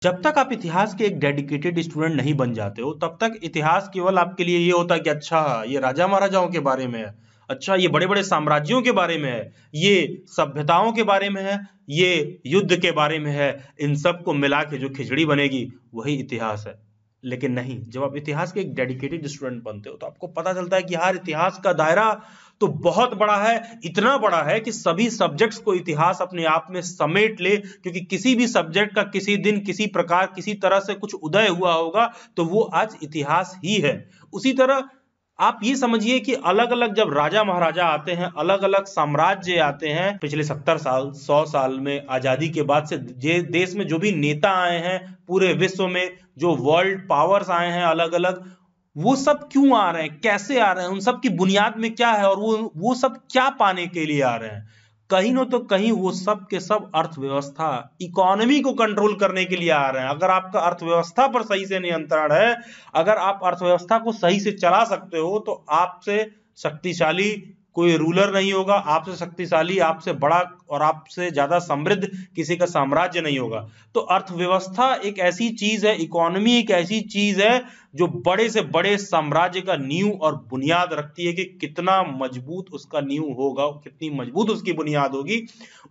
जब तक आप इतिहास के एक डेडिकेटेड स्टूडेंट नहीं बन जाते हो तब तक इतिहास केवल आपके लिए ये होता है कि अच्छा ये राजा महाराजाओं के बारे में है, अच्छा ये बड़े बड़े साम्राज्यों के बारे में है, ये सभ्यताओं के बारे में है, ये युद्ध के बारे में है। इन सब को मिला के जो खिचड़ी बनेगी वही इतिहास है। लेकिन नहीं, जब आप इतिहास के एक डेडिकेटेड स्टूडेंट बनते हो तो आपको पता चलता है कि यार इतिहास का दायरा तो बहुत बड़ा है, इतना बड़ा है कि सभी सब्जेक्ट्स को इतिहास अपने आप में समेट ले, क्योंकि किसी भी सब्जेक्ट का किसी दिन किसी प्रकार किसी तरह से कुछ उदय हुआ होगा तो वो आज इतिहास ही है। उसी तरह आप ये समझिए कि अलग अलग जब राजा महाराजा आते हैं, अलग अलग साम्राज्य आते हैं, पिछले 70 साल 100 साल में आजादी के बाद से देश में जो भी नेता आए हैं, पूरे विश्व में जो वर्ल्ड पावर्स आए हैं अलग अलग, वो सब क्यों आ रहे हैं, कैसे आ रहे हैं, उन सब की बुनियाद में क्या है और वो सब क्या पाने के लिए आ रहे हैं। कहीं न तो कहीं वो सब के सब अर्थव्यवस्था, इकोनॉमी को कंट्रोल करने के लिए आ रहे हैं। अगर आपका अर्थव्यवस्था पर सही से नियंत्रण है, अगर आप अर्थव्यवस्था को सही से चला सकते हो तो आपसे शक्तिशाली कोई रूलर नहीं होगा, आपसे शक्तिशाली, आपसे बड़ा और आपसे ज्यादा समृद्ध किसी का साम्राज्य नहीं होगा। तो अर्थव्यवस्था एक ऐसी चीज है, इकोनॉमी एक ऐसी चीज है जो बड़े से बड़े साम्राज्य का नींव और बुनियाद रखती है कि कितना मजबूत उसका नींव होगा, कितनी मजबूत उसकी बुनियाद होगी,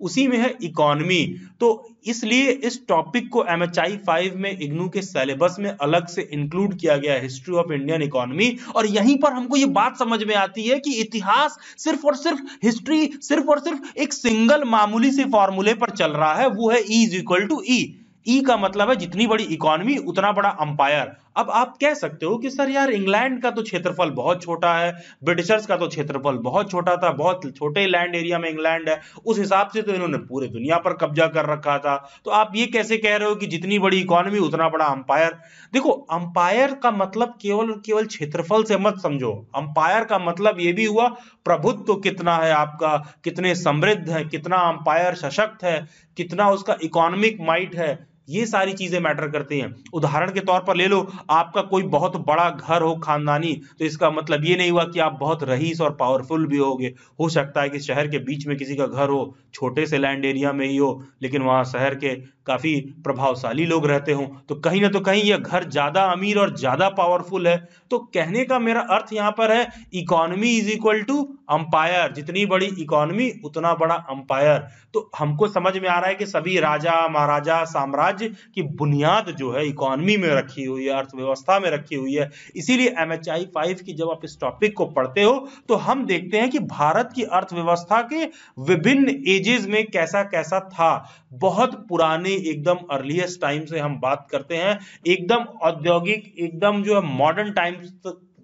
उसी में है इकोनॉमी। तो इसलिए इस टॉपिक को MHI 5 में इग्नू के सिलेबस में अलग से इंक्लूड किया गया है, हिस्ट्री ऑफ इंडियन इकोनॉमी। और यहीं पर हमको ये बात समझ में आती है कि इतिहास सिर्फ और सिर्फ हिस्ट्री, सिर्फ और सिर्फ एक सिंगल मामूली से फॉर्मूले पर चल रहा है, वो है E इज इक्वल टू ई। ई का मतलब है जितनी बड़ी इकोनॉमी उतना बड़ा अंपायर। अब आप कह सकते हो कि सर यार इंग्लैंड का तो क्षेत्रफल बहुत छोटा है, ब्रिटिशर्स का तो क्षेत्रफल बहुत छोटा था, बहुत छोटे लैंड एरिया में इंग्लैंड है, उस हिसाब से तो इन्होंने पूरे दुनिया पर कब्जा कर रखा था, तो आप ये कैसे कह रहे हो कि जितनी बड़ी इकोनॉमी उतना बड़ा अंपायर। देखो, अंपायर का मतलब केवल केवल क्षेत्रफल से मत समझो, अंपायर का मतलब ये भी हुआ प्रभुत्व कितना है आपका, कितने समृद्ध है, कितना अंपायर सशक्त है, कितना उसका इकोनॉमिक माइट है, ये सारी चीजें मैटर करती हैं। उदाहरण के तौर पर ले लो, आपका कोई बहुत बड़ा घर हो खानदानी, तो इसका मतलब ये नहीं हुआ कि आप बहुत रईस और पावरफुल भी होगे। हो सकता है कि शहर के बीच में किसी का घर हो, छोटे से लैंड एरिया में ही हो, लेकिन वहां शहर के काफी प्रभावशाली लोग रहते हो, तो कहीं ना तो कहीं यह घर ज्यादा अमीर और ज्यादा पावरफुल है। तो कहने का मेरा अर्थ यहां पर है economy is equal to empire, जितनी बड़ी इकोनॉमी उतना बड़ा अंपायर। तो हमको समझ में आ रहा है कि सभी राजा महाराजा साम्राज्य की बुनियाद जो है इकोनॉमी में रखी हुई है, अर्थव्यवस्था में रखी हुई है। इसीलिए MHI 5 की जब आप इस टॉपिक को पढ़ते हो तो हम देखते हैं कि भारत की अर्थव्यवस्था के विभिन्न एजेस में कैसा कैसा था। बहुत पुराने एकदम अर्लीस्ट टाइम से हम बात करते हैं, एकदम औद्योगिक, एकदम जो है मॉडर्न टाइम्स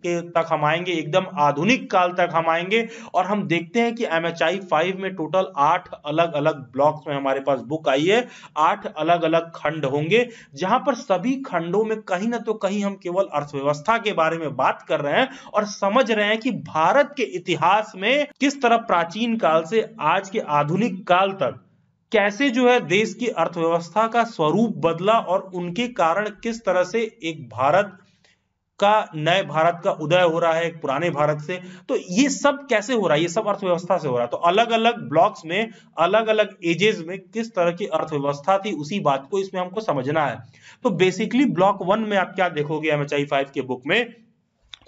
तक हम आएंगे, एकदम आधुनिक काल तक हम आएंगे। और हम देखते हैं कि MHI 5 में टोटल 8 अलग अलग ब्लॉक्स में हमारे पास बुक आई है, 8 अलग अलग खंड होंगे, जहां पर सभी खंडों में कहीं ना तो कहीं हम केवल अर्थव्यवस्था के बारे में बात कर रहे हैं और समझ रहे हैं कि भारत के इतिहास में किस तरह प्राचीन काल से आज के आधुनिक काल तक कैसे जो है देश की अर्थव्यवस्था का स्वरूप बदला और उनके कारण किस तरह से एक भारत का, नए भारत का उदय हो रहा है एक पुराने भारत से। तो ये सब कैसे हो रहा है, ये सब अर्थव्यवस्था से हो रहा है। तो अलग अलग ब्लॉक्स में अलग अलग एजेस में किस तरह की अर्थव्यवस्था थी, उसी बात को इसमें हमको समझना है। तो बेसिकली ब्लॉक 1 में आप क्या देखोगे MHI 5 के बुक में,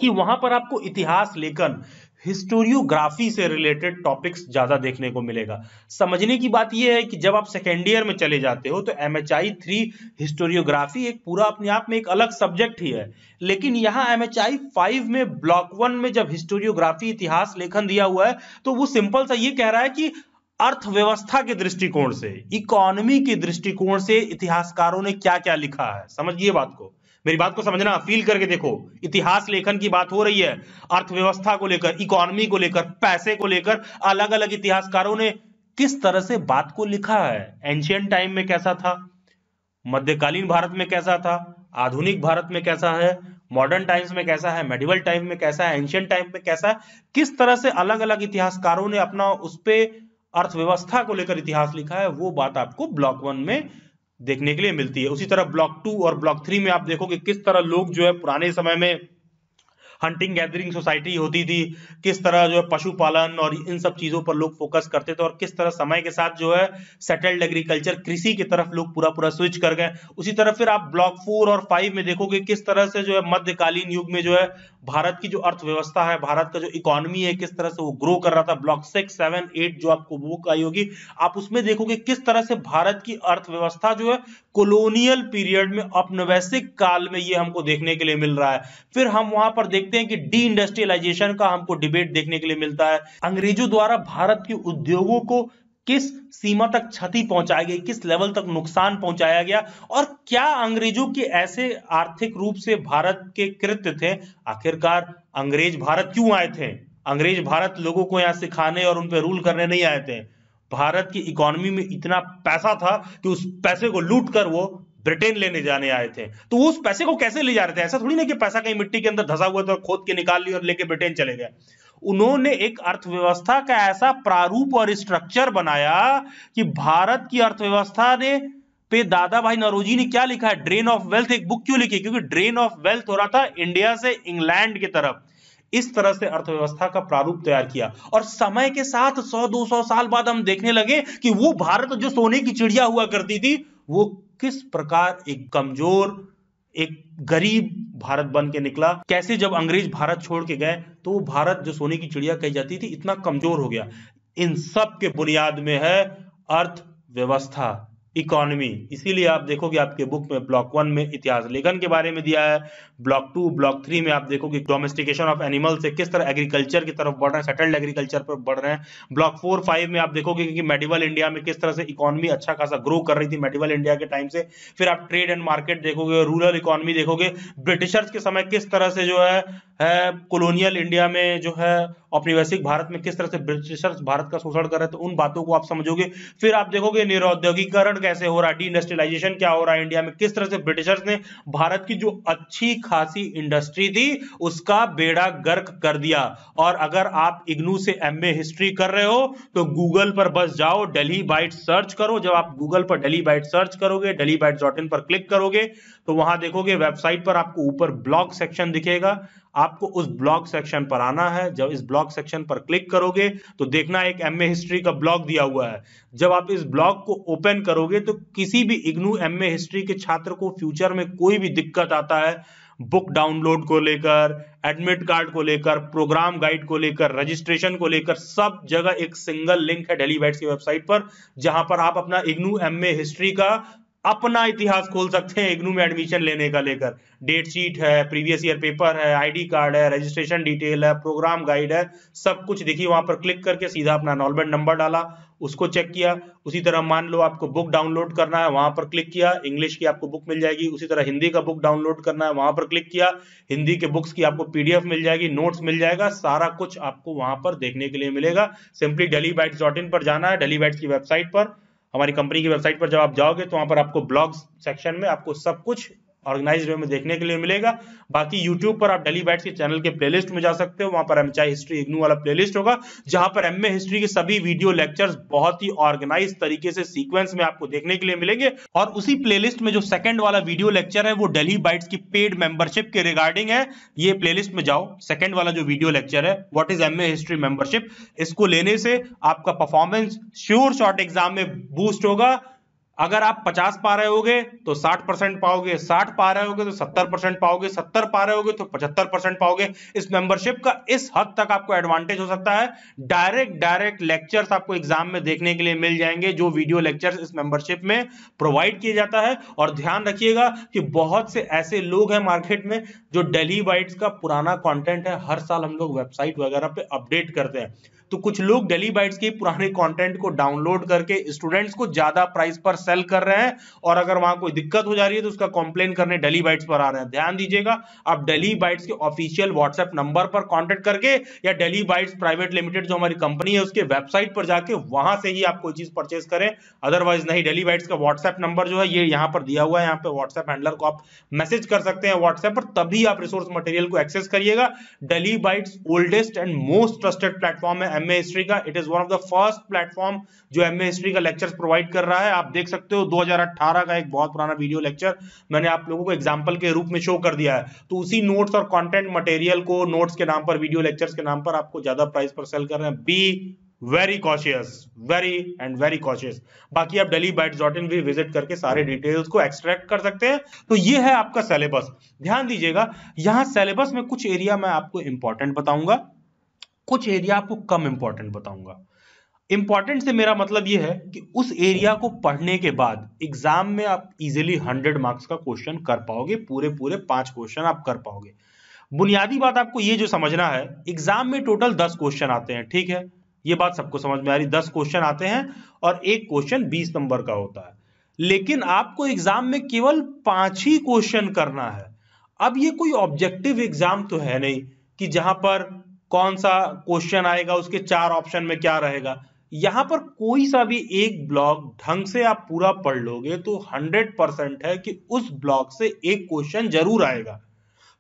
कि वहां पर आपको इतिहास लेखन, हिस्टोरियोग्राफी से रिलेटेड टॉपिक्स ज्यादा देखने को मिलेगा। समझने की बात यह है कि जब आप सेकेंड ईयर में चले जाते हो तो MHI 3 हिस्टोरियोग्राफी एक पूरा अपने आप में एक अलग सब्जेक्ट ही है, लेकिन यहाँ MHI 5 में ब्लॉक 1 में जब हिस्टोरियोग्राफी इतिहास लेखन दिया हुआ है तो वो सिंपल सा ये कह रहा है कि अर्थव्यवस्था के दृष्टिकोण से, इकोनॉमी के दृष्टिकोण से इतिहासकारों ने क्या क्या लिखा है। समझिए बात को, मेरी बात को समझना, फील करके देखो। इतिहास लेखन की बात हो रही है, अर्थव्यवस्था को लेकर, इकोनॉमी को लेकर, पैसे को लेकर अलग अलग इतिहासकारों ने किस तरह से बात को लिखा है। एंशियंट टाइम में कैसा था, मध्यकालीन भारत में कैसा था, आधुनिक भारत में कैसा है, मॉडर्न टाइम्स में कैसा है, मेडिवल टाइम में कैसा है, एंशियंट टाइम में कैसा है, किस तरह से अलग अलग इतिहासकारों ने अपना उस पे अर्थव्यवस्था को लेकर इतिहास लिखा है, वो बात आपको ब्लॉक 1 में देखने के लिए मिलती है। उसी तरह ब्लॉक 2 और ब्लॉक 3 में आप देखोगे किस तरह लोग जो है पुराने समय में हंटिंग गैदरिंग सोसाइटी होती थी, किस तरह जो है पशुपालन और इन सब चीजों पर लोग फोकस करते थे, और किस तरह समय के साथ जो है सेटल्ड एग्रीकल्चर कृषि की तरफ लोग पूरा पूरा स्विच कर गए। उसी तरह फिर आप ब्लॉक 4 और 5 में देखोगे किस तरह से जो है मध्यकालीन युग में जो है भारत की जो अर्थव्यवस्था है, भारत का जो इकोनॉमी है, किस तरह से वो ग्रो कर रहा था। ब्लॉक 6, 7, 8 जो आपको बुक आई होगी, आप उसमें देखोगे किस तरह से भारत की अर्थव्यवस्था जो है कॉलोनियल पीरियड में, औपनिवेशिक काल में ये हमको देखने के लिए मिल रहा है। फिर हम वहां पर देखते हैं कि डी इंडस्ट्रियलाइजेशन का हमको डिबेट देखने के लिए मिलता है। अंग्रेजों द्वारा भारत के उद्योगों को किस सीमा तक क्षति पहुंचाई गई, किस लेवल तक नुकसान पहुंचाया गया, और क्या अंग्रेजों के ऐसे आर्थिक रूप से भारत के कृत्य थे। आखिरकार अंग्रेज भारत क्यों आए थे? अंग्रेज भारत लोगों को यहां सिखाने और उन पर रूल करने नहीं आए थे। भारत की इकोनॉमी में इतना पैसा था कि उस पैसे को लूट कर वो ब्रिटेन लेने जाने आए थे। तो वो उस पैसे को कैसे ले जा रहे थे? ऐसा थोड़ी ना कि पैसा कहीं मिट्टी के अंदर धसा हुआ था, खोद के निकाल लिया और लेके ब्रिटेन चले गए। उन्होंने एक अर्थव्यवस्था का ऐसा प्रारूप और स्ट्रक्चर बनाया कि भारत की अर्थव्यवस्था ने पे दादा भाई नौरोजी ने क्या लिखा है, ड्रेन ऑफ वेल्थ, एक बुक क्यों लिखी? क्योंकि ड्रेन ऑफ वेल्थ हो रहा था इंडिया से इंग्लैंड की तरफ। इस तरह से अर्थव्यवस्था का प्रारूप तैयार किया, और समय के साथ 100-200 साल बाद हम देखने लगे कि वो भारत जो सोने की चिड़िया हुआ करती थी, वो किस प्रकार एक कमजोर, एक गरीब भारत बन के निकला। कैसे जब अंग्रेज भारत छोड़ के गए तो वो भारत जो सोने की चिड़िया कही जाती थी इतना कमजोर हो गया। इन सब के बुनियाद में है अर्थव्यवस्था, इकोनॉमी। इसीलिए आप देखोगे आपके बुक में ब्लॉक 1 में इतिहास लेखन के बारे में दिया है, ब्लॉक 2, ब्लॉक 3 में आप देखोगे डोमेस्टिकेशन ऑफ एनिमल से किस तरह एग्रीकल्चर की तरफ बढ़ रहे हैं, सेटल्ड एग्रीकल्चर पर बढ़ रहे हैं। ब्लॉक 4, 5 में आप देखोगे कि मेडिवल इंडिया में किस तरह से इकोनॉमी अच्छा खासा ग्रो कर रही थी मेडिवल इंडिया के टाइम से। फिर आप ट्रेड एंड मार्केट देखोगे, रूरल इकोनॉमी देखोगे, ब्रिटिशर्स के समय किस तरह से जो है कॉलोनियल इंडिया में जो है औपनिवेशिक भारत में किस तरह से ब्रिटिशर्स भारत का शोषण कर रहे थे, उन बातों को आप समझोगे। फिर आप देखोगे निरौद्योगिकरण कैसे हो रहा है, डी इंडस्ट्रियलाइजेशन क्या हो रहा है इंडिया में, किस तरह से ब्रिटिशर्स ने भारत की जो अच्छी खासी इंडस्ट्री थी उसका बेड़ा गर्क कर दिया। और अगर आप इग्नू से एमए हिस्ट्री कर रहे हो तो गूगल पर बस जाओ, दिल्ली बाइट सर्च करो। जब आप गूगल पर दिल्ली बाइट सर्च करोगे, delhibytes.in पर क्लिक करोगे तो वहां देखोगे वेबसाइट पर आपको ऊपर ब्लॉग सेक्शन दिखेगा। आपको उस ब्लॉग सेक्शन पर आना है। जब इस ब्लॉग सेक्शन पर क्लिक करोगे तो देखना एक एमए हिस्ट्री का ब्लॉग दिया हुआ है। जब आप इस ब्लॉग को ओपन करोगे तो किसी भी इग्नू एमए हिस्ट्री के छात्र को फ्यूचर में कोई भी दिक्कत आता है, बुक डाउनलोड को लेकर, एडमिट कार्ड को लेकर, प्रोग्राम गाइड को लेकर, रजिस्ट्रेशन को लेकर, सब जगह एक सिंगल लिंक है दिल्ली बाइट्स की वेबसाइट पर, जहां पर आप अपना इग्नू एमए हिस्ट्री का अपना इतिहास खोल सकते हैं। इग्नू में एडमिशन लेने का लेकर डेट शीट है, प्रीवियस ईयर पेपर है, आईडी कार्ड है, रजिस्ट्रेशन डिटेल है, प्रोग्राम गाइड है, सब कुछ देखिए। वहां पर क्लिक करके सीधा अपना एनरोलमेंट नंबर डाला, उसको चेक किया। उसी तरह मान लो आपको बुक डाउनलोड करना है, वहां पर क्लिक किया, इंग्लिश की आपको बुक मिल जाएगी। उसी तरह हिंदी का बुक डाउनलोड करना है, वहां पर क्लिक किया, हिंदी के बुक्स की आपको पीडीएफ मिल जाएगी, नोट्स मिल जाएगा, सारा कुछ आपको वहां पर देखने के लिए मिलेगा। सिंपली delhibytes.in पर जाना है, दिल्ली बाइट्स की वेबसाइट पर, हमारी कंपनी की वेबसाइट पर जब आप जाओगे तो वहां पर आपको ब्लॉग सेक्शन में आपको सब कुछ ऑर्गेनाइज्ड वे में देखने के लिए मिलेगा। बाकी YouTube पर आप दिल्ली बाइट्स के चैनल के प्लेलिस्ट में जा सकते हो, वहां पर एमएचआई हिस्ट्री इग्नू वाला प्लेलिस्ट होगा, जहां पर एमए हिस्ट्री के सभी वीडियो लेक्चर्स बहुत ही ऑर्गेनाइज तरीके से सीक्वेंस में आपको देखने के लिए मिलेंगे। और उसी प्लेलिस्ट में जो सेकंड वाला वीडियो लेक्चर है वो दिल्ली बाइट्स की पेड मेंबरशिप के रिगार्डिंग है। ये प्लेलिस्ट में जाओ, सेकंड वाला जो वीडियो लेक्चर है what is MA history membership, इसको लेने से आपका परफॉर्मेंस श्योर शॉट एग्जाम में बूस्ट होगा। अगर आप 50 पा रहे होगे तो 60% पाओगे, 60 पा रहे होगे तो 70% पाओगे, 70 पा रहे होगे तो 75% पाओगे। इस मेंबरशिप का इस हद तक आपको एडवांटेज हो सकता है, डायरेक्ट लेक्चर्स आपको एग्जाम में देखने के लिए मिल जाएंगे, जो वीडियो लेक्चर्स इस मेंबरशिप में प्रोवाइड किया जाता है। और ध्यान रखिएगा कि बहुत से ऐसे लोग हैं मार्केट में जो दिल्ली बाइट्स का पुराना कंटेंट है हर साल हम लोग वेबसाइट वगैरह पे अपडेट करते हैं, तो कुछ लोग दिल्ली बाइट्स के पुराने कंटेंट को डाउनलोड करके स्टूडेंट्स को ज्यादा प्राइस पर सेल कर रहे हैं, और अगर वहां कोई दिक्कत हो जा रही है तो उसका कंप्लेन करने दिल्ली बाइट्स पर आ रहे हैं। ध्यान दीजिएगा, आप दिल्ली बाइट्स के ऑफिशियल व्हाट्सएप नंबर पर कांटेक्ट करके या दिल्ली बाइट्स प्राइवेट लिमिटेड जो हमारी कंपनी है उसके वेबसाइट पर जाके वहां से ही आप कोई चीज परचेज करें, अदरवाइज नहीं। दिल्ली बाइट्स का व्हाट्सएप नंबर जो है ये यहाँ पर दिया हुआ है, यहाँ पे व्हाट्सएप हैंडलर को आप मैसेज कर सकते हैं व्हाट्सएप पर, तभी आप रिसोर्स मटेरियल को एक्सेस करिएगा। Delhi bytes oldest and most trusted platform है एमए हिस्ट्री का। It is one of the first platform जो एमए हिस्ट्री का लेक्चर्स प्रोवाइड कर रहा है। आप देख सकते हो 2018 का एक बहुत पुराना वीडियो लेक्चर मैंने आप लोगों को एग्जांपल के रूप में शो कर दिया है। तो उसी नोट्स और कंटेंट मटेरियल को नोट्स के नाम पर, वीडियो लेक्चर्स के नाम पर आपको ज्यादा प्राइस पर सेल कर रहे हैं। Be very cautious, very cautious. बाकी आप delhibytes.in भी विजिट करके सारे डिटेल्स को एक्सट्रैक्ट कर सकते हैं। तो ये है आपका सिलेबस। ध्यान दीजिएगा, यहां सिलेबस में कुछ एरिया मैं आपको इंपॉर्टेंट बताऊंगा, कुछ एरिया आपको कम इंपॉर्टेंट बताऊंगा। इंपॉर्टेंट से मेरा मतलब यह है कि उस एरिया को पढ़ने के बाद एग्जाम में आप इजीली 100 मार्क्स का क्वेश्चन कर पाओगे, पूरे 5 क्वेश्चन आप कर पाओगे। बुनियादी बात आपको ये जो समझना है, एग्जाम में टोटल 10 क्वेश्चन आते हैं, ठीक है, ये बात सबको समझ में आ रही। 10 क्वेश्चन आते हैं और एक क्वेश्चन 20 नंबर का होता है, लेकिन आपको एग्जाम में केवल 5 ही क्वेश्चन करना है। अब ये कोई ऑब्जेक्टिव एग्जाम तो है नहीं कि जहां पर कौन सा क्वेश्चन आएगा उसके 4 ऑप्शन में क्या रहेगा। यहां पर कोई सा भी एक ब्लॉक ढंग से आप पूरा पढ़ लोगे तो 100% है कि उस ब्लॉक से एक क्वेश्चन जरूर आएगा।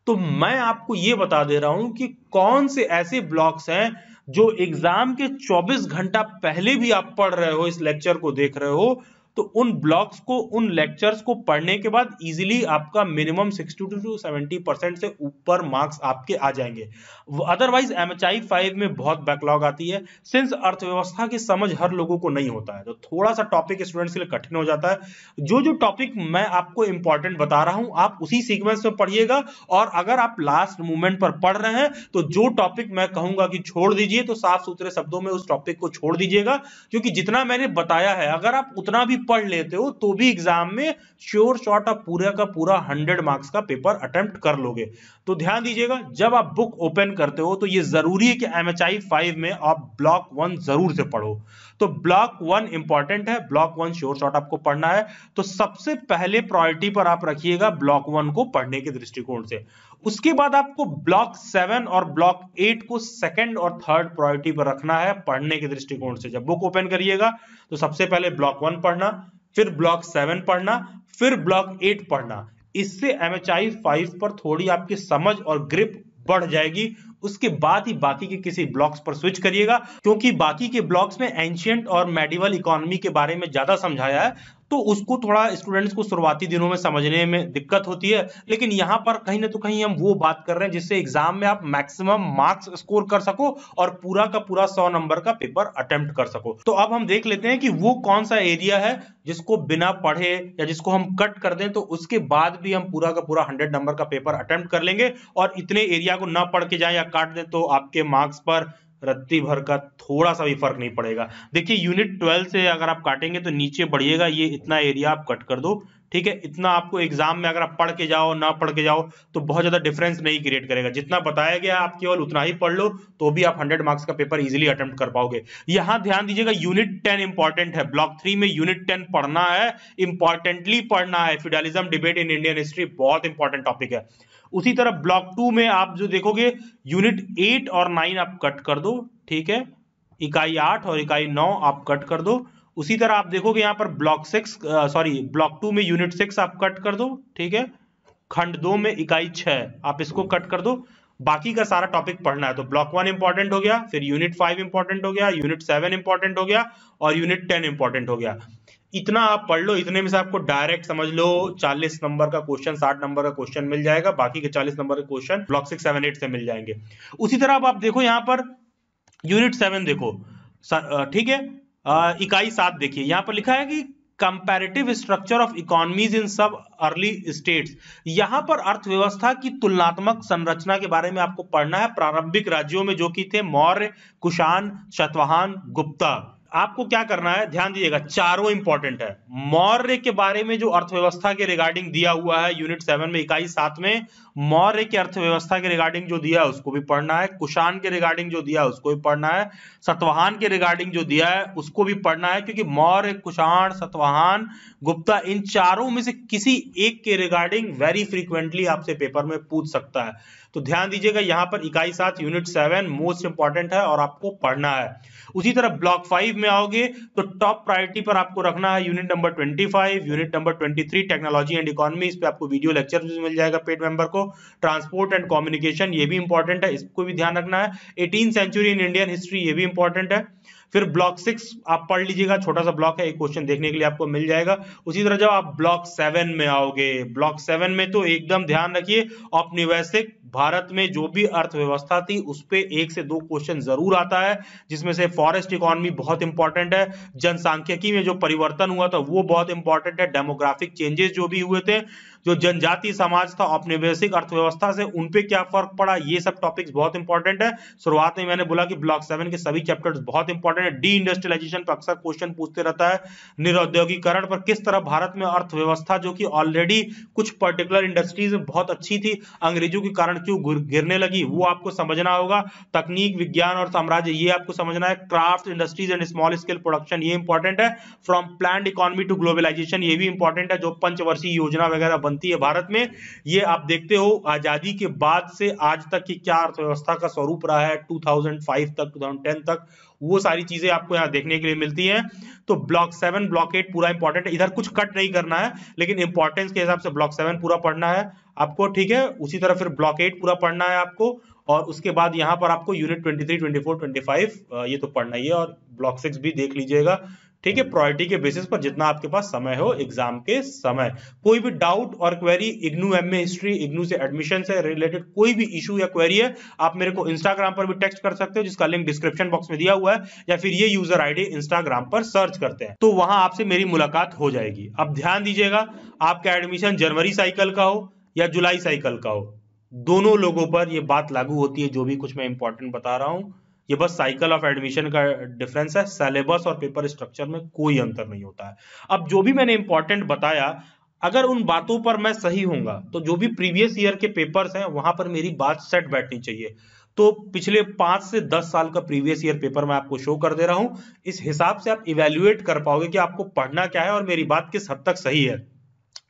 तो मैं आपको यह बता दे रहा हूं कि कौन से ऐसे ब्लॉक्स हैं जो एग्जाम के 24 घंटा पहले भी आप पढ़ रहे हो, इस लेक्चर को देख रहे हो, तो उन ब्लॉक्स को, उन लेक्चर्स को पढ़ने के बाद इजीली आपका मिनिमम 60 to 70% से ऊपर मार्क्स आपके आ जाएंगे। अदरवाइज MHI 5 में बहुत बैकलॉग आती है, सिंस अर्थव्यवस्था की समझ हर लोगों को नहीं होता है, तो थोड़ा सा टॉपिक स्टूडेंट्स के लिए कठिन हो जाता है। जो टॉपिक मैं आपको इंपॉर्टेंट बता रहा हूं आप उसी सीक्वेंस में पढ़िएगा, और अगर आप लास्ट मोमेंट पर पढ़ रहे हैं तो जो टॉपिक मैं कहूंगा कि छोड़ दीजिए, तो साफ सुथरे शब्दों में उस टॉपिक को छोड़ दीजिएगा, क्योंकि जितना मैंने बताया है अगर आप उतना भी पढ़ लेते हो तो भी एग्जाम में श्योर शॉट आप पूरा का पूरा 100 मार्क्स का पेपर अटेम्प्ट कर लोगे। तो ध्यान दीजिएगा, जब आप बुक ओपन करते हो तो ये जरूरी है कि MHI 5 में आप ब्लॉक 1 जरूर से पढ़ो। तो ब्लॉक 1 इंपॉर्टेंट है, ब्लॉक 1 श्योर शॉट आपको पढ़ना है। तो सबसे पहले प्रायोरिटी पर आप रखिएगा ब्लॉक 1 को पढ़ने के दृष्टिकोण से। उसके बाद आपको ब्लॉक 7 और ब्लॉक 8 को सेकंड और थर्ड प्रायोरिटी पर रखना है पढ़ने के दृष्टिकोण से। जब बुक ओपन करिएगा तो सबसे पहले ब्लॉक 1 पढ़ना, फिर ब्लॉक 7 पढ़ना, फिर ब्लॉक 8 पढ़ना। इससे MHI 5 पर थोड़ी आपकी समझ और ग्रिप बढ़ जाएगी। उसके बाद ही बाकी के किसी ब्लॉक्स पर स्विच करिएगा, क्योंकि बाकी के ब्लॉक्स में एंशिएंट और मेडिवल इकोनॉमी के बारे में ज्यादा समझाया है, तो उसको थोड़ा स्टूडेंट्स को शुरुआती दिनों में समझने में दिक्कत होती है। लेकिन यहां पर कहीं ना तो कहीं हम वो बात कर रहे हैं जिससे एग्जाम में आप मैक्सिमम मार्क्स स्कोर कर सको और पूरा का पूरा 100 नंबर का पेपर अटेम्प्ट कर सको। तो अब हम देख लेते हैं कि वो कौन सा एरिया है जिसको बिना पढ़े या जिसको हम कट कर दें तो उसके बाद भी हम पूरा का पूरा 100 नंबर का पेपर अटेम्प्ट कर लेंगे, और इतने एरिया को ना पढ़ के जाएं या काट दें तो आपके मार्क्स पर रत्ती भर का थोड़ा सा भी फर्क नहीं पड़ेगा। देखिए यूनिट 12 से अगर आप काटेंगे तो नीचे बढ़िएगा, ये इतना एरिया आप कट कर दो, ठीक है। इतना आपको एग्जाम में अगर आप पढ़ के जाओ ना पढ़ के जाओ तो बहुत ज्यादा डिफरेंस नहीं क्रिएट करेगा। जितना बताया गया आप केवल उतना ही पढ़ लो तो भी आप 100 मार्क्स का पेपर इजीली अटेम्प्ट कर पाओगे। यहां ध्यान दीजिएगा, यूनिट 10 इंपॉर्टेंट है। ब्लॉक 3 में यूनिट 10 पढ़ना है, इंपॉर्टेंटली पढ़ना है। Feudalism debate in Indian history बहुत इंपॉर्टेंट टॉपिक है। उसी तरह ब्लॉक 2 में आप जो देखोगे यूनिट 8 और 9 आप कट कर दो, ठीक है। इकाई 8 और इकाई 9 आप कट कर दो। उसी तरह आप देखोगे यहां पर ब्लॉक 2 में यूनिट 6 आप कट कर दो, ठीक है। खंड 2 में इकाई 6 आप इसको कट कर दो। बाकी का सारा टॉपिक पढ़ना है। तो ब्लॉक 1 इंपॉर्टेंट हो गया, फिर यूनिट 5 इंपॉर्टेंट हो गया, यूनिट 7 इंपॉर्टेंट हो गया और यूनिट 10 इंपॉर्टेंट हो गया। इतना आप पढ़ लो, इतने में से आपको डायरेक्ट समझ लो 40 नंबर का क्वेश्चन, 60 नंबर का क्वेश्चन मिल जाएगा। बाकी के 40 नंबर के क्वेश्चन ब्लॉक 6, 7, 8 से मिल जाएंगे। उसी तरह अब आप देखो यहां पर यूनिट 7 देखो, ठीक है। इकाई 7 देखिए, यहां पर लिखा है कि comparative structure of economies in सब अर्ली स्टेट्स। यहां पर अर्थव्यवस्था की तुलनात्मक संरचना के बारे में आपको पढ़ना है प्रारंभिक राज्यों में, जो कि थे मौर्य, कुषाण, सातवाहन, गुप्ता। आपको क्या करना है, ध्यान दीजिएगा, चारों इंपॉर्टेंट है। मौर्य के बारे में जो अर्थव्यवस्था के रिगार्डिंग दिया हुआ है यूनिट 7 में, इकाई 7 में मौर्य की अर्थव्यवस्था के रिगार्डिंग जो दिया है उसको भी पढ़ना है, कुषाण के रिगार्डिंग जो दिया है उसको भी पढ़ना है, सातवाहन के रिगार्डिंग जो दिया है उसको भी पढ़ना है, क्योंकि मौर्य, कुषाण, सातवाहन, गुप्ता इन चारों में से किसी एक के रिगार्डिंग वेरी फ्रीक्वेंटली आपसे पेपर में पूछ सकता है। तो ध्यान दीजिएगा, यहां पर इकाई 7 यूनिट 7 मोस्ट इंपॉर्टेंट है और आपको पढ़ना है। उसी तरह ब्लॉक 5 में आओगे तो टॉप प्रायोरिटी पर आपको रखना है unit number 25, unit number 23 technology and economy. इस पे आपको वीडियो लेक्चर भी मिल जाएगा पेड मेंबर को। ट्रांसपोर्ट एंड कम्युनिकेशन ये भी इंपॉर्टेंट है, इसको भी ध्यान रखना है। 18th century in Indian history ये भी इंपॉर्टेंट है। फिर ब्लॉक 6 आप पढ़ लीजिएगा, छोटा सा ब्लॉक है, एक क्वेश्चन देखने के लिए आपको मिल जाएगा। उसी तरह जब आप ब्लॉक 7 में आओगे, ब्लॉक 7 में तो एकदम ध्यान रखिए, औपनिवेशिक भारत में जो भी अर्थव्यवस्था थी उस पे 1 से 2 क्वेश्चन जरूर आता है, जिसमें से फॉरेस्ट इकोनॉमी बहुत इंपॉर्टेंट है, जनसांख्यिकी में जो परिवर्तन हुआ था वो बहुत इंपॉर्टेंट है, डेमोग्राफिक चेंजेस जो भी हुए थे, जो जनजातीय समाज था औपनिवेशिक अर्थव्यवस्था से उन पे क्या फर्क पड़ा, ये सब टॉपिक्स बहुत इंपॉर्टेंट है। शुरुआत में मैंने बोला कि ब्लॉक 7 के सभी चैप्टर्स बहुत इंपॉर्टेंट है। डी इंडस्ट्रियलाइजेशन पर अक्सर क्वेश्चन पूछते रहता है, निरुद्योगीकरण पर किस तरह भारत में अर्थव्यवस्था जो कि ऑलरेडी कुछ पर्टिकुलर इंडस्ट्रीज में बहुत अच्छी थी, अंग्रेजों के कारण क्यों गिरने लगी, वो आपको समझना होगा। तकनीक, विज्ञान और साम्राज्य, ये आपको समझना है। Craft industries and small scale production, ये इंपॉर्टेंट है। From planned economy to globalization, ये भी इंपॉर्टेंट है। जो पंचवर्षीय योजना वगैरह बनती है भारत में, ये आप देखते हो आजादी के बाद से आज तक की क्या अर्थव्यवस्था का स्वरूप रहा है, 2005 तक, 2010 तक, वो सारी चीजें आपको यहाँ देखने के लिए मिलती हैं। तो ब्लॉक 7, ब्लॉक 8 पूरा इंपॉर्टेंट है, इधर कुछ कट नहीं करना है, लेकिन इंपॉर्टेंस के हिसाब से ब्लॉक 7 पूरा पढ़ना है आपको, ठीक है। उसी तरह फिर ब्लॉक 8 पूरा पढ़ना है आपको, और उसके बाद यहाँ पर आपको यूनिट 23, 24, 25 ये तो पढ़ना ही है, और ब्लॉक 6 भी देख लीजिएगा, ठीक है, प्रायोरिटी के बेसिस पर जितना आपके पास समय हो एग्जाम के समय। कोई भी डाउट और query, IGNOU MA history, IGNOU से एडमिशन से रिलेटेड कोई भी इशू या क्वेरी है, आप मेरे को इंस्टाग्राम पर भी टेक्स्ट कर सकते हो, जिसका लिंक डिस्क्रिप्शन बॉक्स में दिया हुआ है, या फिर ये यूजर आईडी इंस्टाग्राम पर सर्च करते हैं तो वहां आपसे मेरी मुलाकात हो जाएगी। अब ध्यान दीजिएगा, आपका एडमिशन जनवरी साइकिल का हो या जुलाई साइकिल का हो, दोनों लोगों पर यह बात लागू होती है, जो भी कुछ मैं इंपॉर्टेंट बता रहा हूं, ये बस साइकिल ऑफ एडमिशन का डिफरेंस है, सिलेबस और पेपर स्ट्रक्चर में कोई अंतर नहीं होता है। अब जो भी मैंने इंपॉर्टेंट बताया, अगर उन बातों पर मैं सही होऊंगा तो जो भी प्रीवियस ईयर के पेपर्स हैं वहां पर मेरी बात सेट बैठनी चाहिए। तो पिछले 5 से 10 साल का प्रीवियस ईयर पेपर मैं आपको शो कर दे रहा हूं, इस हिसाब से आप इवेल्युएट कर पाओगे कि आपको पढ़ना क्या है और मेरी बात किस हद तक सही है।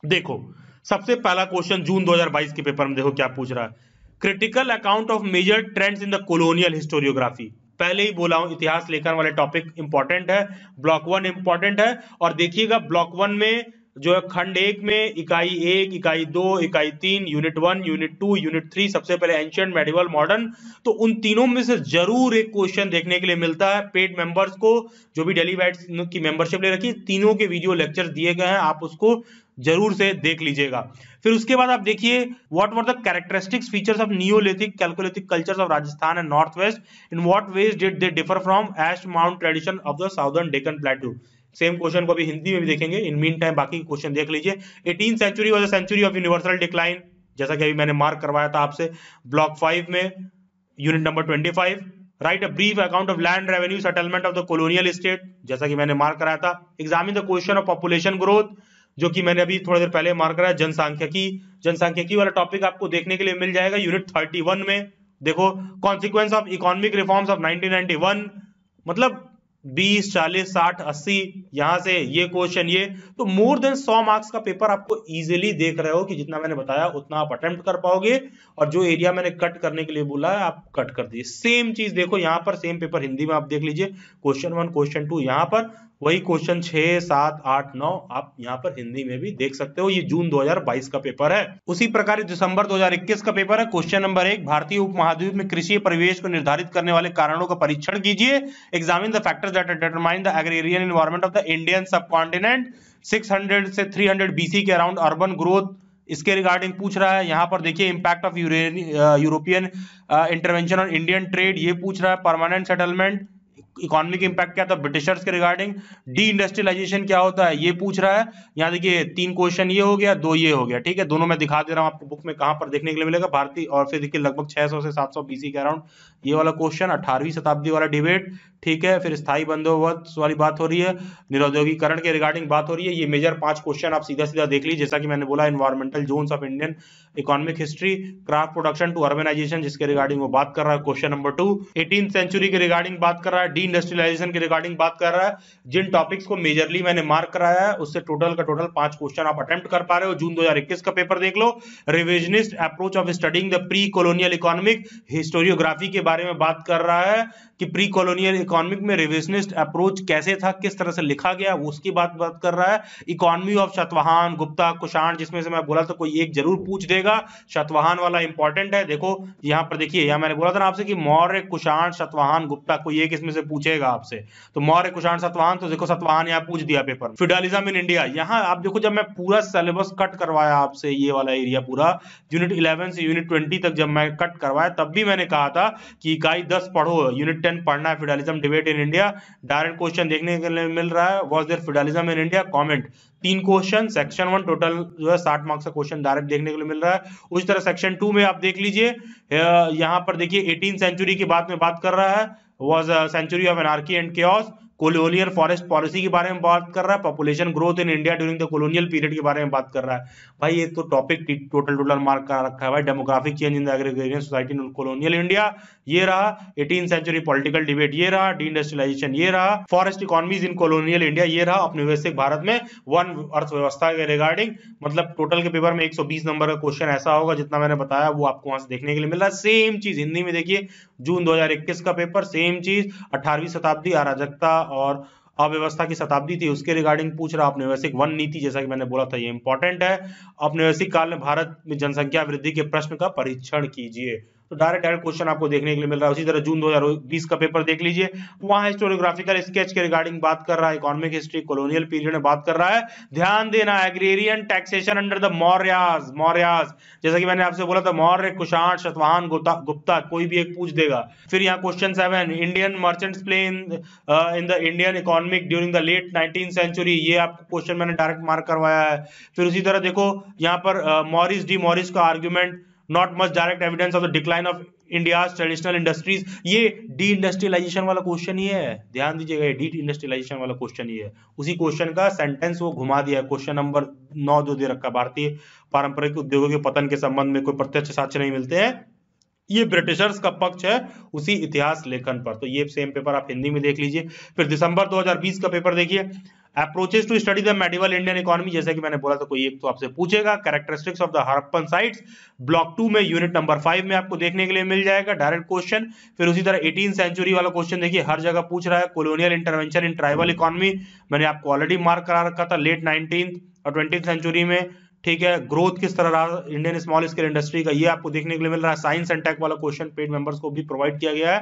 देखो, सबसे पहला क्वेश्चन जून 2022 के पेपर में देखो क्या पूछ रहा है, critical account of major trends in the colonial historiography. पहले ही बोला हूं, इतिहास लेखन वाले टॉपिक इंपॉर्टेंट है, ब्लॉक 1 इंपॉर्टेंट है। और देखिएगा ब्लॉक 1 में जो है खंड 1 में इकाई 1, इकाई 2, इकाई 3, यूनिट 1, यूनिट 2, यूनिट 3, सबसे पहले एंशिएंट, मेडिवल, मॉडर्न, तो उन तीनों में से जरूर एक क्वेश्चन देखने के लिए मिलता है। पेड मेंबर्स को जो भी डेली बैच की मेंबरशिप ले रखी, तीनों के वीडियो लेक्चर दिए गए हैं, आप उसको जरूर से देख लीजिएगा। फिर उसके बाद आप देखिए, what were the characteristics features of neolithic chalcolithic cultures of Rajasthan and north west, in what ways did they differ from ash mound tradition of the southern Deccan plateau. Same question को अभी हिंदी में भी देखेंगे, इन मीन टाइम बाकी question देख लीजिए। 18th century was the century of universal decline, जैसा कि अभी मैंने मार्क करवाया था आपसे ब्लॉक 5 में, unit number 25। Right a brief account of land revenue settlement of the colonial state, जैसा कि मैंने मार्क कराया था। Examine the question of population growth, जो कि मैंने अभी थोड़ी देर पहले मार्क कराया। जनसांख्यिकी वाला टॉपिक आपको देखने के लिए मिल जाएगा यूनिट 31 में। देखो, consequence of economic reforms of 1991, मतलब 20, 40, 60, 80, यहां से ये क्वेश्चन, ये तो मोर देन 100 मार्क्स का पेपर आपको इजीली देख रहे हो कि जितना मैंने बताया उतना आप अटेम्प्ट कर पाओगे, और जो एरिया मैंने कट करने के लिए बोला है आप कट कर दीजिए। सेम चीज देखो यहां पर, सेम पेपर हिंदी में आप देख लीजिए, क्वेश्चन 1, क्वेश्चन 2 यहां पर, वही क्वेश्चन 6, 7, 8, 9 आप यहां पर हिंदी में भी देख सकते हो। ये जून 2022 का पेपर है। उसी प्रकार दिसंबर 2021 का पेपर है। क्वेश्चन नंबर 1, भारतीय उपमहाद्वीप में कृषि परिवेश को निर्धारित करने वाले कारणों का परीक्षण कीजिए। Examine the factors that determine the agrarian environment of the Indian subcontinent 600 से 300 बीसी के अराउंड अर्बन ग्रोथ, इसके रिगार्डिंग पूछ रहा है। यहां पर देखिए impact of European intervention on Indian trade, ये पूछ रहा है। परमानेंट सेटलमेंट, इकोनॉमिक इंपैक्ट क्या था ब्रिटिशर्स के रिगार्डिंग। डी इंडस्ट्रियलाइजेशन क्या होता है, ये पूछ रहा है। यहाँ देखिए 3 क्वेश्चन ये हो गया, 2 ये हो गया, ठीक है। दोनों मैं दिखा दे रहा हूँ आपको बुक में कहां पर देखने के लिए मिलेगा। भारतीय, और फिर देखिए लगभग 600 से 700 बीसी के अराउंड ये वाला क्वेश्चन, 18वीं शताब्दी वाला डिबेट, ठीक है। फिर स्थायी बंदोबस्त वाली बात हो रही है, निरुद्योगीकरण के रिगार्डिंग बात हो रही है। ये मेजर 5 क्वेश्चन आप सीधा सीधा देख लीजिए, जैसा कि मैंने बोला, environmental zones of Indian economic history, craft production to urbanization, जिसके रिगार्डिंग वो बात कर रहा है। क्वेश्चन नंबर 2, 18th सेंचुरी के रिगार्डिंग बात कर रहा है। डी इंडस्ट्रियलाइजेशन के रिगार्डिंग बात कर रहा है। जिन टॉपिक्स को मेजरली मैंने मार्क कराया है उससे टोटल का टोटल 5 क्वेश्चन आप अटेम्प्ट कर पा रहे हो। जून 2021 का पेपर देख लो। Revisionist approach of studying the pre colonial economic historiography के बारे में बात कर रहा है कि प्री कॉलोनियल इकोनॉमिक में रिविजनिस्ट अप्रोच कैसे था, किस तरह से लिखा गया, उसकी बात कर रहा है। इकोनॉमी ऑफ शतवाहन, गुप्ता, कुषाण, जिसमें से मैं बोला था कोई एक जरूर पूछ देगा। शतवाहन वाला इंपॉर्टेंट है। देखो यहाँ पर देखिए, यहाँ मैंने बोला था ना आपसे कि मौर्य, कुषाण, शतवाहन, गुप्ता, कोई एक इसमें से पूछेगा आपसे। तो मौर्य, कुषाण, शतवाहन, तो देखो शतवाहन यहाँ पूछ दिया पेपर। फ्यूडलिज्म इन इंडिया, यहाँ आप देखो जब मैं पूरा सिलेबस कट करवाया आपसे, ये वाला एरिया पूरा यूनिट 11 से यूनिट 20 तक जब मैं कट करवाया, तब भी मैंने कहा था कि इकाई 10 पढ़ो, यूनिट 10 पढ़ना है, feudalism debate in India. Direct question देखने के लिए मिल रहा है, was there feudalism in India, comment. 3 question, section 1 total जो है 60 मार्क्स का क्वेश्चन डायरेक्ट देखने के लिए मिल रहा है। उसी तरह सेक्शन 2 में आप देख लीजिए, यहाँ पर देखिए 18th सेंचुरी की बात में बात कर रहा है, was century of anarchy and chaos. Colonial forest policy के बारे में बात कर रहा है, population growth in India during the colonial period के बारे में बात कर रहा है। भाई ये तो टॉपिक टोटल मार्क कर रखा है भाई। Demographic change in the agrarian society in colonial India, ये रहा। 18th सेंचुरी पॉलिटिकल डिबेट, ये रहा। डी इंडस्ट्रियलाइजेशन, ये रहा। Forest economies in colonial India, ये रहा। औपनिवेशिक भारत में वन अर्थव्यवस्था के रिगार्डिंग, मतलब टोटल के पेपर में 120 नंबर का क्वेश्चन ऐसा होगा जितना मैंने बताया वो आपको वहां से देखने के लिए मिल रहा है। सेम चीज हिंदी में देखिए, जून 2021 का पेपर, सेम चीज 18वीं शताब्दी अराजकता और अव्यवस्था की शताब्दी थी, उसके रिगार्डिंग पूछ रहा। औपनिवेशिक वन नीति, जैसा कि मैंने बोला था, ये इंपॉर्टेंट है। औपनिवेशिक काल में भारत में जनसंख्या वृद्धि के प्रश्न का परीक्षण कीजिए। तो डायरेक्ट क्वेश्चन आपको देखने के लिए मिल रहा है। उसी तरह जून 2020 का पेपर देख लीजिए, वहां हिस्टोरियोग्राफिकल स्केच के रिगार्डिंग बात कर रहा है, इकोनॉमिक हिस्ट्री कॉलोनियल पीरियड में बात कर रहा है। ध्यान देना, agrarian taxation under the Mauryas, जैसा कि मैंने आपसे बोला था, मौर्य, कुषाण, शतवाहन, गुप्ता, कोई भी एक पूछ देगा। फिर यहाँ question 7, Indian merchants play in the Indian economic during the late 19th century, ये आपको क्वेश्चन मैंने डायरेक्ट मार्क करवाया है। फिर उसी तरह देखो यहाँ पर मॉरिस का argument, not much direct evidence of the decline of India's traditional industries, ये डी इंडस्ट्रियलाइजेशन वाला क्वेश्चन ही है। ध्यान दीजिएगा, ये डी इंडस्ट्रियलाइजेशन वाला क्वेश्चन ही है। उसी क्वेश्चन का सेंटेंस वो घुमा दिया है। क्वेश्चन नंबर 9 जो दे रखा, भारतीय पारंपरिक उद्योगों के पतन के संबंध में कोई प्रत्यक्ष साक्ष्य नहीं मिलते हैं, ये ब्रिटिशर्स का पक्ष है उसी इतिहास लेखन पर। तो ये सेम पेपर आप हिंदी में देख लीजिए। फिर दिसंबर 2020 का पेपर देखिए, approaches to study the medieval Indian economy, जैसे कि मैंने बोला था कोई एक तो आपसे पूछेगा। Characteristics of the Harappan sites, block 2 में यूनिट नंबर 5 में आपको देखने के लिए मिल जाएगा डायरेक्ट क्वेश्चन। फिर उसी तरह 18th सेंचुरी वाला क्वेश्चन देखिए, हर जगह पूछ रहा है। Colonial intervention in tribal economy, मैंने आपको ऑलरेडी मार्क करा रखा था, लेट 19th और 20th सेंचुरी में। ठीक है, ग्रोथ किस तरह रहा इंडियन स्मॉल स्केल इंडस्ट्री का, ये आपको देखने के लिए मिल रहा है। साइंस एंड टेक वाला क्वेश्चन पेड मेंबर्स को भी प्रोवाइड किया गया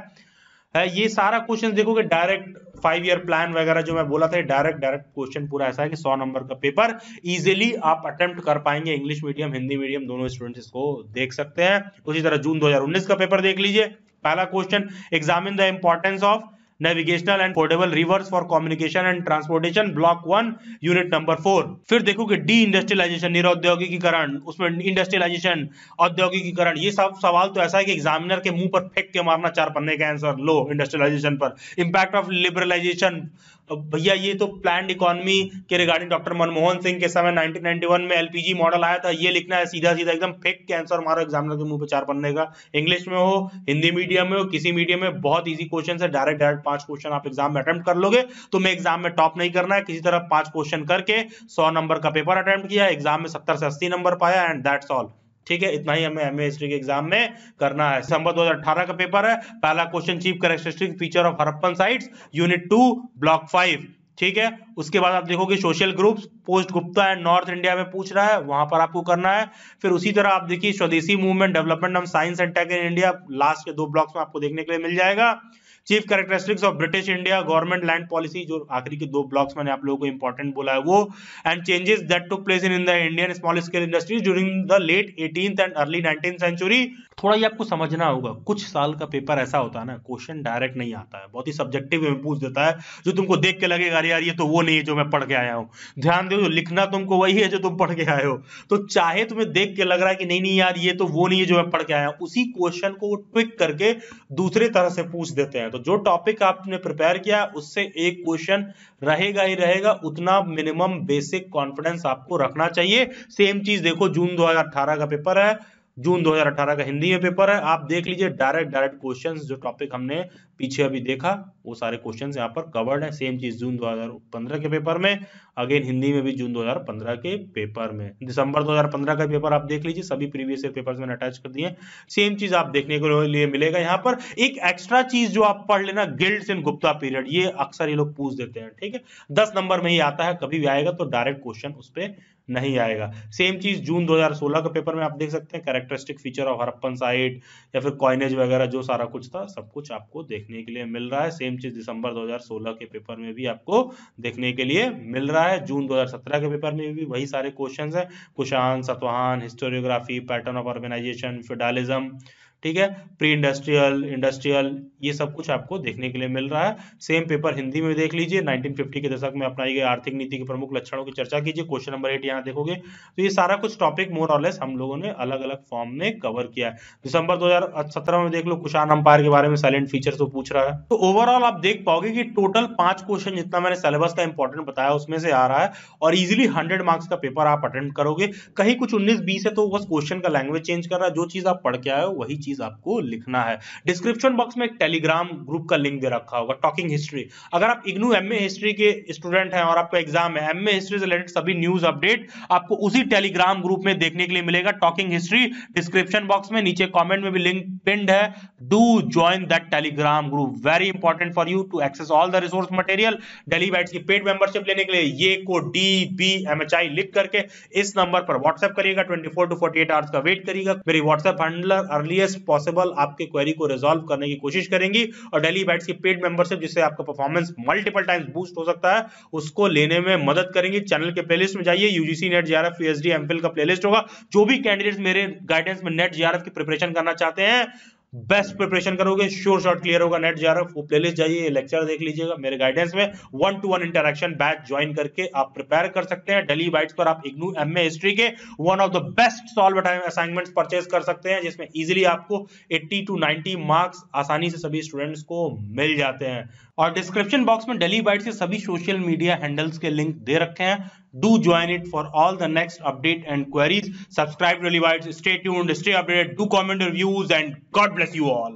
है। ये सारा क्वेश्चन देखोगे डायरेक्ट 5 ईयर प्लान वगैरह जो मैं बोला था, डायरेक्ट क्वेश्चन पूरा ऐसा है कि 100 नंबर का पेपर इजीली आप अटेम्प्ट कर पाएंगे। इंग्लिश मीडियम, हिंदी मीडियम दोनों स्टूडेंट्स इसको देख सकते हैं। उसी तरह जून 2019 का पेपर देख लीजिए। पहला question, examine the importance of navigational and portable reverse for communication and transportation, block 1 unit number 4। फिर देखोगे डी इंडस्ट्रियलाइजेशन, निरौद्योगिकीकरण, उसमें इंडस्ट्रियलाइजेशन, औद्योगिकीकरण, ये सब सवाल तो ऐसा है कि एग्जामिनर के मुंह पर फेंक के मारना 4 पन्ने का आंसर। लो इंडस्ट्रियलाइजेशन पर, इंपैक्ट ऑफ लिबरलाइजेशन, भैया ये तो प्लान्ड इकोनॉमी के रिगार्डिंग डॉक्टर मनमोहन सिंह के समय 1991 में एलपीजी मॉडल आया था, ये लिखना है सीधा सीधा एकदम फेंक के आंसर मारो एग्जामिनर के मुंह पे 4 पन्ने का। इंग्लिश में हो, हिंदी मीडियम में हो, किसी मीडियम में, बहुत इजी क्वेश्चन है। डायरेक्ट 5 क्वेश्चन आप एग्जाम में अटेम्प्ट कर लोगे तो मैं एग्जाम में टॉप नहीं करना है, किसी तरह 5 क्वेश्चन करके 100 नंबर का पेपर अटेम्प्ट किया, एग्जाम में 70 से 80 नंबर पाया, एंड दैट्स ऑल। ठीक है, इतना ही हमें एमए हिस्ट्री के एग्जाम में करना है। दिसंबर 2018 का पेपर है। पहला question, chief characteristic feature of Harappan sites, unit 2 block 5। ठीक है, उसके बाद आप देखोगे social groups, post Gupta and north India में पूछ रहा है, वहां पर आपको करना है। फिर उसी तरह आप देखिए swadeshi movement, development of science and tech in India, last के 2 ब्लॉक्स में आपको देखने के लिए मिल जाएगा। Chief characteristics of British India, government land policy, जो आखिरी के 2 ब्लॉक्स मैंने आप लोगों को इंपॉर्टेंट बोला है वो, and changes that took place in the Indian small scale industry during the late 18th and early 19th century. थोड़ा ये आपको समझना होगा, कुछ साल का पेपर ऐसा होता है ना, क्वेश्चन डायरेक्ट नहीं आता है, बहुत ही सब्जेक्टिव में पूछ देता है, जो तुमको देख के लगेगा अरे यार ये तो वो नहीं है जो मैं पढ़ के आया हूँ। ध्यान दो, लिखना तुमको वही है जो तुम पढ़ के आए हो, तो चाहे तुम्हें देख के लग रहा है कि नहीं नहीं यार ये तो वो नहीं है जो मैं पढ़ के आया हूँ, उसी क्वेश्चन को वो ट्विक करके दूसरे तरह से पूछ देते हैं। तो जो टॉपिक आपने प्रिपेयर किया उससे एक क्वेश्चन रहेगा ही रहेगा, उतना मिनिमम बेसिक कॉन्फिडेंस आपको रखना चाहिए। सेम चीज देखो, जून 2018 का पेपर है, जून 2018 का हिंदी में पेपर है। आप देख लीजिए डायरेक्ट क्वेश्चंस, जो टॉपिक हमने पीछे अभी देखा वो सारे क्वेश्चंस यहाँ पर कवर्ड है। सेम चीज जून 2015 के पेपर में, अगेन हिंदी में भी जून 2015 के पेपर में। दिसंबर 2015 का पेपर आप देख लीजिए, सभी प्रीवियस ईयर पेपर्स मैंने अटैच कर दिए। सेम चीज आप देखने को लिए मिलेगा। यहाँ पर एक एक्स्ट्रा चीज जो आप पढ़ लेना, गिल्ड्स इन गुप्ता पीरियड, ये अक्सर ये लोग पूछ देते हैं, ठीक है। 10 नंबर में ही आता है, कभी भी आएगा तो डायरेक्ट क्वेश्चन उस पर नहीं आएगा। सेम चीज जून 2016 के पेपर में आप देख सकते हैं, characteristic feature of Harappan site या फिर कॉइनेज वगैरह, जो सारा कुछ था सब कुछ आपको देखने के लिए मिल रहा है। सेम चीज दिसंबर 2016 के पेपर में भी आपको देखने के लिए मिल रहा है। जून 2017 के पेपर में भी वही सारे क्वेश्चंस हैं, Kushan, Satavahana, historiography, pattern of urbanisation, feudalism, ठीक है, प्री इंडस्ट्रियल, इंडस्ट्रियल, ये सब कुछ आपको देखने के लिए मिल रहा है। सेम पेपर हिंदी में देख लीजिए, 1950 के दशक में अपनाई गई आर्थिक नीति के प्रमुख लक्षणों की चर्चा कीजिए, क्वेश्चन नंबर 8 यहाँ देखोगे। तो ये सारा कुछ टॉपिक मोर और लेस हम लोगों ने अलग अलग फॉर्म में कवर किया है। दिसंबर 2017 में देख लो, कुषाण अंपायर के बारे में साइलेंट फीचर तो पूछ रहा है। तो ओवरऑल आप देख पाओगे कि टोटल 5 क्वेश्चन जितना मैंने सिलेबस का इंपॉर्टेंट बताया उसमें से आ रहा है, और इजिली 100 मार्क्स का पेपर आप अटेंड करोगे। कहीं कुछ 19-20 है तो बस क्वेश्चन का लैंग्वेज चेंज कर रहा है, जो चीज आप पढ़ के आए हो वही चीज आपको लिखना है। डिस्क्रिप्शन बॉक्स में एक टेलीग्राम ग्रुप का लिंक दे रखा होगा, टॉकिंग हिस्ट्री। अगर आप इग्नू एमए हिस्ट्री के स्टूडेंट हैं और आपका एग्जाम है, एमए हिस्ट्री से रिलेटेड सभी न्यूज अपडेट आपको उसी टेलीग्राम ग्रुप में देखने के लिए मिलेगा, टॉकिंग हिस्ट्री। डिस्क्रिप्शन बॉक्स में नीचे कमेंट में भी लिंक पिन्ड है, do join that Telegram group, very important for you to access all the resource material. Daily bites की पेड मेंबरशिप लेने के लिए ये कोड DBMHI लिख करके इस नंबर पर व्हाट्सएप करिएगा, 24 to 48 आवर्स का वेट करिएगा। मेरी व्हाट्सएप हैंडलर अर्लीस्ट पॉसिबल आपके क्वेरी को रिजॉल्व करने की कोशिश करेंगी। और डेली बाइट्स की पेड मेंबरशिप, जिससे आपका परफॉर्मेंस मल्टीपल टाइम्स बूस्ट हो सकता है, उसको लेने में मदद करेंगी। चैनल के प्लेलिस्ट में जाइए, UGC net JRF PhD MPhil का प्लेलिस्ट होगा। जो भी कैंडिडेट्स मेरे गाइडेंस में नेट जेआरएफ की प्रिपरेशन करना चाहते हैं, बेस्ट प्रिपरेशन करोगे, श्योर शॉट क्लियर होगा नेट जेआरएफ, वो प्लेलिस्ट जाइए, लेक्चर देख लीजिएगा। मेरे गाइडेंस में 1-to-1 इंटरेक्शन बैच ज्वाइन करके आप प्रिपेयर कर सकते हैं। डेली बाइट्स पर आप इग्नू एमए हिस्ट्री के one of the best solve time assignments purchase कर सकते हैं, जिसमें इजीली आपको 80 to 90 मार्क्स आसानी से सभी स्टूडेंट्स को मिल जाते हैं। और डिस्क्रिप्शन बॉक्स में डेली बाइट्स के सभी सोशल मीडिया हैंडल्स के लिंक दे रखे हैं। Do join it for all the next update and queries. Subscribe to Daily Bites. Stay tuned, stay updated. Do comment reviews, and God bless you all.